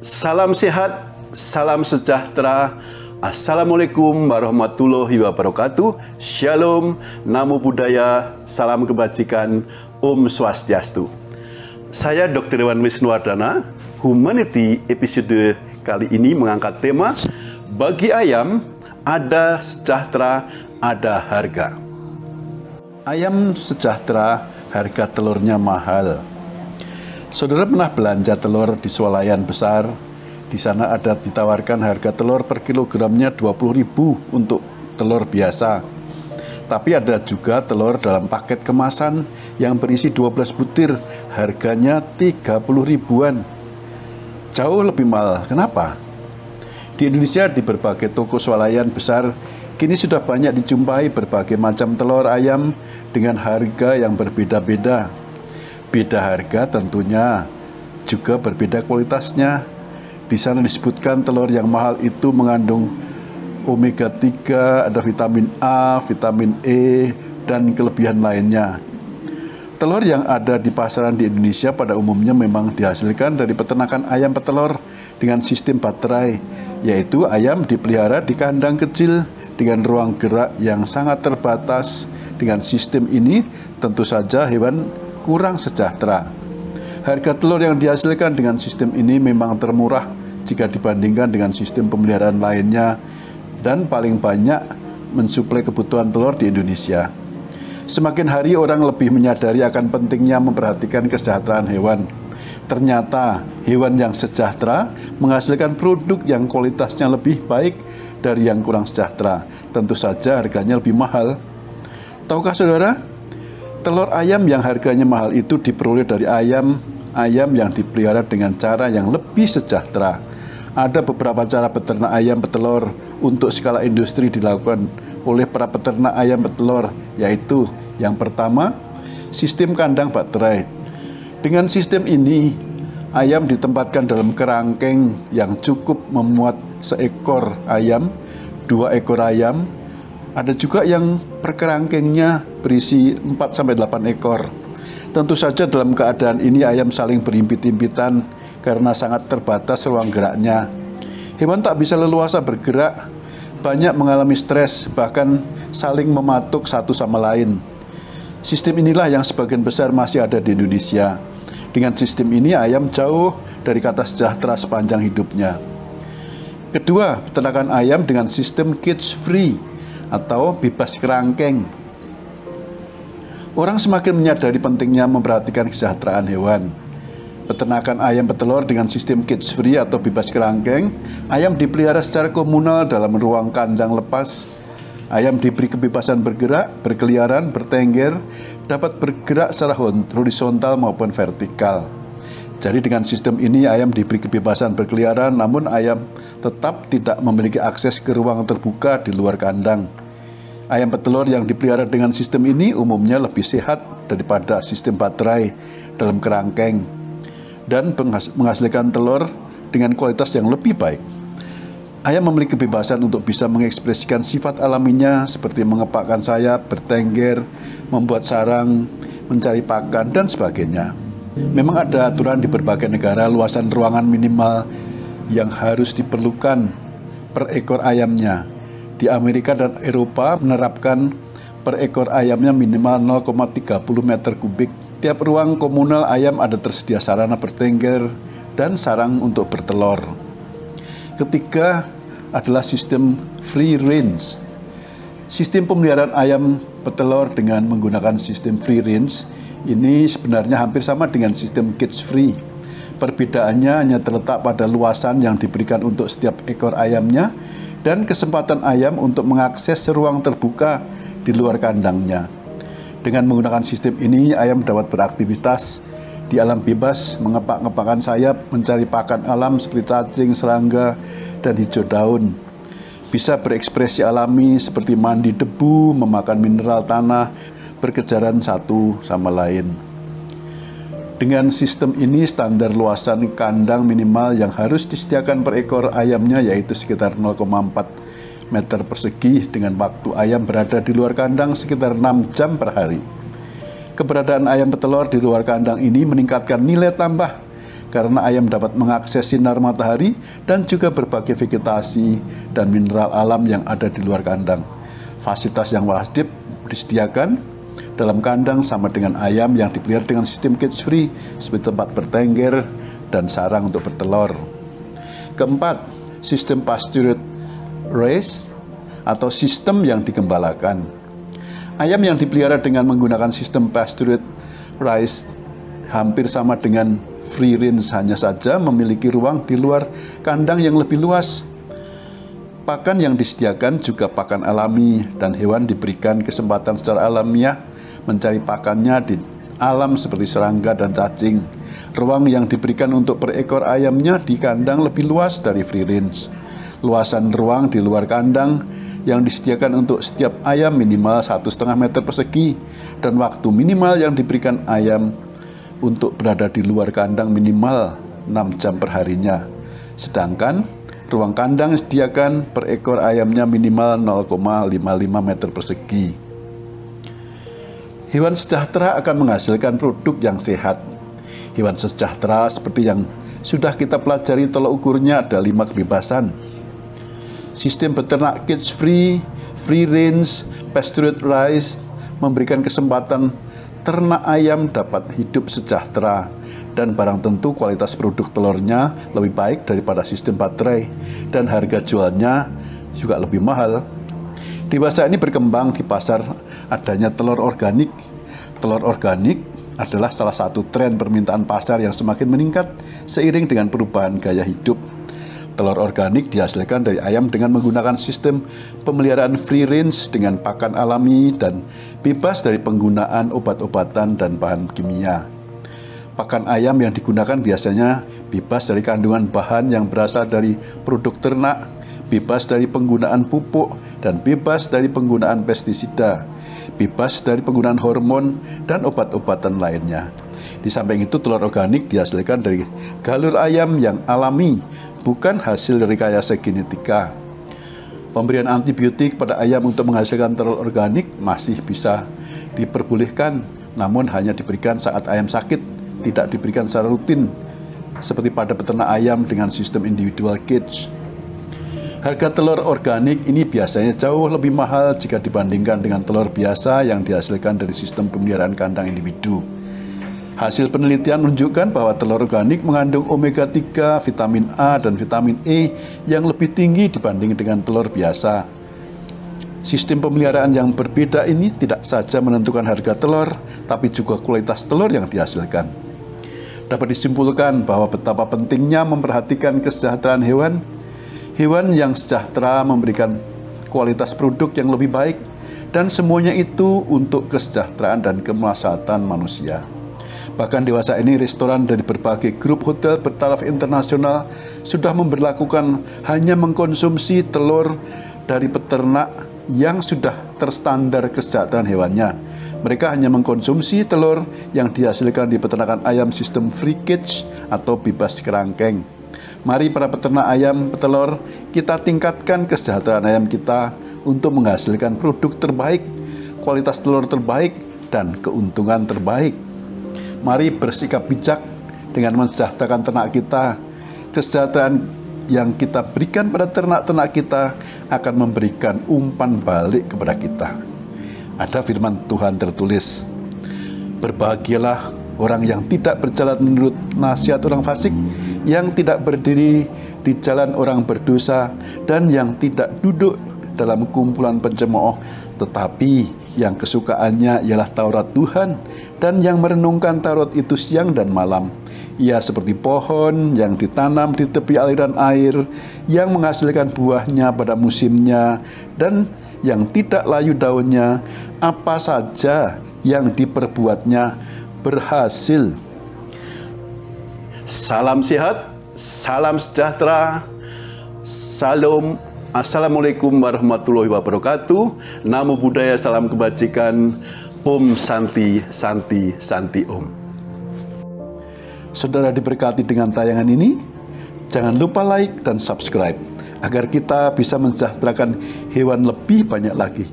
Salam sehat, salam sejahtera. Assalamualaikum warahmatullahi wabarakatuh. Shalom, Namo Buddhaya, salam kebajikan, Om Swastiastu. Saya Dr. Dewan Wisnuwardana. Humanity episode kali ini mengangkat tema bagi ayam ada sejahtera, ada harga. Ayam sejahtera, harga telurnya mahal. Saudara pernah belanja telur di swalayan besar? Di sana ada ditawarkan harga telur per kilogramnya 20.000 untuk telur biasa. Tapi ada juga telur dalam paket kemasan yang berisi 12 butir, harganya 30 ribuan. Jauh lebih mahal. Kenapa? Di Indonesia di berbagai toko swalayan besar kini sudah banyak dijumpai berbagai macam telur ayam dengan harga yang berbeda-beda. Beda harga tentunya juga berbeda kualitasnya. Di sana disebutkan telur yang mahal itu mengandung omega 3, ada vitamin A, vitamin E, dan kelebihan lainnya. Telur yang ada di pasaran di Indonesia pada umumnya memang dihasilkan dari peternakan ayam petelur dengan sistem baterai, yaitu ayam dipelihara di kandang kecil dengan ruang gerak yang sangat terbatas. Dengan sistem ini tentu saja hewan kurang sejahtera. Harga telur yang dihasilkan dengan sistem ini memang termurah jika dibandingkan dengan sistem pemeliharaan lainnya dan paling banyak mensuplai kebutuhan telur di Indonesia. Semakin hari orang lebih menyadari akan pentingnya memperhatikan kesejahteraan hewan. Ternyata hewan yang sejahtera menghasilkan produk yang kualitasnya lebih baik dari yang kurang sejahtera. Tentu saja harganya lebih mahal. Tahukah saudara? Telur ayam yang harganya mahal itu diperoleh dari ayam yang dipelihara dengan cara yang lebih sejahtera. Ada beberapa cara beternak ayam petelur untuk skala industri dilakukan oleh para peternak ayam petelur, yaitu yang pertama, sistem kandang baterai. Dengan sistem ini, ayam ditempatkan dalam kerangkeng yang cukup memuat seekor ayam, 2 ekor ayam. Ada juga yang per kerangkengnya berisi 4-8 ekor. Tentu saja dalam keadaan ini ayam saling berimpit-impitan karena sangat terbatas ruang geraknya. Hewan tak bisa leluasa bergerak, banyak mengalami stres, bahkan saling mematuk satu sama lain. Sistem inilah yang sebagian besar masih ada di Indonesia. Dengan sistem ini ayam jauh dari kata sejahtera sepanjang hidupnya. Kedua, peternakan ayam dengan sistem cage free atau bebas kerangkeng. Orang semakin menyadari pentingnya memperhatikan kesejahteraan hewan. Peternakan ayam petelur dengan sistem cage free atau bebas kerangkeng, ayam dipelihara secara komunal dalam ruang kandang lepas. Ayam diberi kebebasan bergerak, berkeliaran, bertengger, dapat bergerak secara horizontal maupun vertikal. Jadi dengan sistem ini ayam diberi kebebasan berkeliaran, namun ayam tetap tidak memiliki akses ke ruang terbuka di luar kandang. Ayam petelur yang dipelihara dengan sistem ini umumnya lebih sehat daripada sistem baterai dalam kerangkeng dan menghasilkan telur dengan kualitas yang lebih baik. Ayam memiliki kebebasan untuk bisa mengekspresikan sifat alaminya seperti mengepakkan sayap, bertengger, membuat sarang, mencari pakan, dan sebagainya. Memang ada aturan di berbagai negara luasan ruangan minimal yang harus diperlukan per ekor ayamnya. Di Amerika dan Eropa menerapkan per ekor ayamnya minimal 0,30 meter kubik. Tiap ruang komunal ayam ada tersedia sarana bertengger dan sarang untuk bertelur. Ketiga adalah sistem free range. Sistem pemeliharaan ayam petelur dengan menggunakan sistem free range ini sebenarnya hampir sama dengan sistem cage free. Perbedaannya hanya terletak pada luasan yang diberikan untuk setiap ekor ayamnya dan kesempatan ayam untuk mengakses ruang terbuka di luar kandangnya. Dengan menggunakan sistem ini, ayam dapat beraktivitas di alam bebas, mengepak-ngepakkan sayap, mencari pakan alam seperti cacing, serangga, dan hijau daun. Bisa berekspresi alami seperti mandi debu, memakan mineral tanah, berkejaran satu sama lain. Dengan sistem ini, standar luasan kandang minimal yang harus disediakan per ekor ayamnya yaitu sekitar 0,4 meter persegi dengan waktu ayam berada di luar kandang sekitar 6 jam per hari. Keberadaan ayam petelur di luar kandang ini meningkatkan nilai tambah karena ayam dapat mengakses sinar matahari dan juga berbagai vegetasi dan mineral alam yang ada di luar kandang. Fasilitas yang wajib disediakan dalam kandang sama dengan ayam yang dipelihara dengan sistem cage free seperti tempat bertengger dan sarang untuk bertelur. Keempat, sistem pastured raised atau sistem yang digembalakan. Ayam yang dipelihara dengan menggunakan sistem pastured raised hampir sama dengan free range, hanya saja memiliki ruang di luar kandang yang lebih luas. Pakan yang disediakan juga pakan alami dan hewan diberikan kesempatan secara alamiah mencari pakannya di alam seperti serangga dan cacing. Ruang yang diberikan untuk per ekor ayamnya di kandang lebih luas dari free range. Luasan ruang di luar kandang yang disediakan untuk setiap ayam minimal 1,5 meter persegi dan waktu minimal yang diberikan ayam untuk berada di luar kandang minimal 6 jam per harinya. Sedangkan ruang kandang disediakan per ekor ayamnya minimal 0,55 meter persegi. Hewan sejahtera akan menghasilkan produk yang sehat. Hewan sejahtera seperti yang sudah kita pelajari tolak ukurnya ada 5 kebebasan. Sistem beternak cage free, free range, pastured raised memberikan kesempatan ternak ayam dapat hidup sejahtera dan barang tentu kualitas produk telurnya lebih baik daripada sistem baterai dan harga jualnya juga lebih mahal. Dewasa ini berkembang di pasar adanya telur organik. Telur organik adalah salah satu tren permintaan pasar yang semakin meningkat seiring dengan perubahan gaya hidup. Telur organik dihasilkan dari ayam dengan menggunakan sistem pemeliharaan free range dengan pakan alami dan bebas dari penggunaan obat-obatan dan bahan kimia. Pakan ayam yang digunakan biasanya bebas dari kandungan bahan yang berasal dari produk ternak, bebas dari penggunaan pupuk, dan bebas dari penggunaan pestisida, bebas dari penggunaan hormon dan obat-obatan lainnya. Di samping itu, telur organik dihasilkan dari galur ayam yang alami, bukan hasil rekayasa genetika. Pemberian antibiotik pada ayam untuk menghasilkan telur organik masih bisa diperbolehkan, namun hanya diberikan saat ayam sakit, tidak diberikan secara rutin, seperti pada peternak ayam dengan sistem individual cage. Harga telur organik ini biasanya jauh lebih mahal jika dibandingkan dengan telur biasa yang dihasilkan dari sistem pemeliharaan kandang individu. Hasil penelitian menunjukkan bahwa telur organik mengandung omega 3, vitamin A, dan vitamin E yang lebih tinggi dibanding dengan telur biasa. Sistem pemeliharaan yang berbeda ini tidak saja menentukan harga telur, tapi juga kualitas telur yang dihasilkan. Dapat disimpulkan bahwa betapa pentingnya memperhatikan kesejahteraan hewan. Hewan yang sejahtera memberikan kualitas produk yang lebih baik, dan semuanya itu untuk kesejahteraan dan kemaslahatan manusia. Bahkan dewasa ini restoran dari berbagai grup hotel bertaraf internasional sudah memberlakukan hanya mengkonsumsi telur dari peternak yang sudah terstandar kesejahteraan hewannya. Mereka hanya mengkonsumsi telur yang dihasilkan di peternakan ayam sistem free cage atau bebas kerangkeng. Mari para peternak ayam petelur, kita tingkatkan kesejahteraan ayam kita untuk menghasilkan produk terbaik, kualitas telur terbaik, dan keuntungan terbaik. Mari bersikap bijak dengan mensejahterakan ternak kita. Kesejahteraan yang kita berikan pada ternak-ternak kita akan memberikan umpan balik kepada kita. Ada firman Tuhan tertulis, "Berbahagialah orang yang tidak berjalan menurut nasihat orang fasik, yang tidak berdiri di jalan orang berdosa, dan yang tidak duduk dalam kumpulan pencemooh, tetapi yang kesukaannya ialah Taurat Tuhan, dan yang merenungkan Taurat itu siang dan malam. Ia seperti pohon yang ditanam di tepi aliran air, yang menghasilkan buahnya pada musimnya, dan yang tidak layu daunnya. Apa saja yang diperbuatnya berhasil." Salam sehat, salam sejahtera, salam. Assalamualaikum warahmatullahi wabarakatuh. Namo Buddhaya, salam kebajikan. Om Santi, Santi, Santi Om. Saudara diberkati dengan tayangan ini, jangan lupa like dan subscribe agar kita bisa mensejahterakan hewan lebih banyak lagi.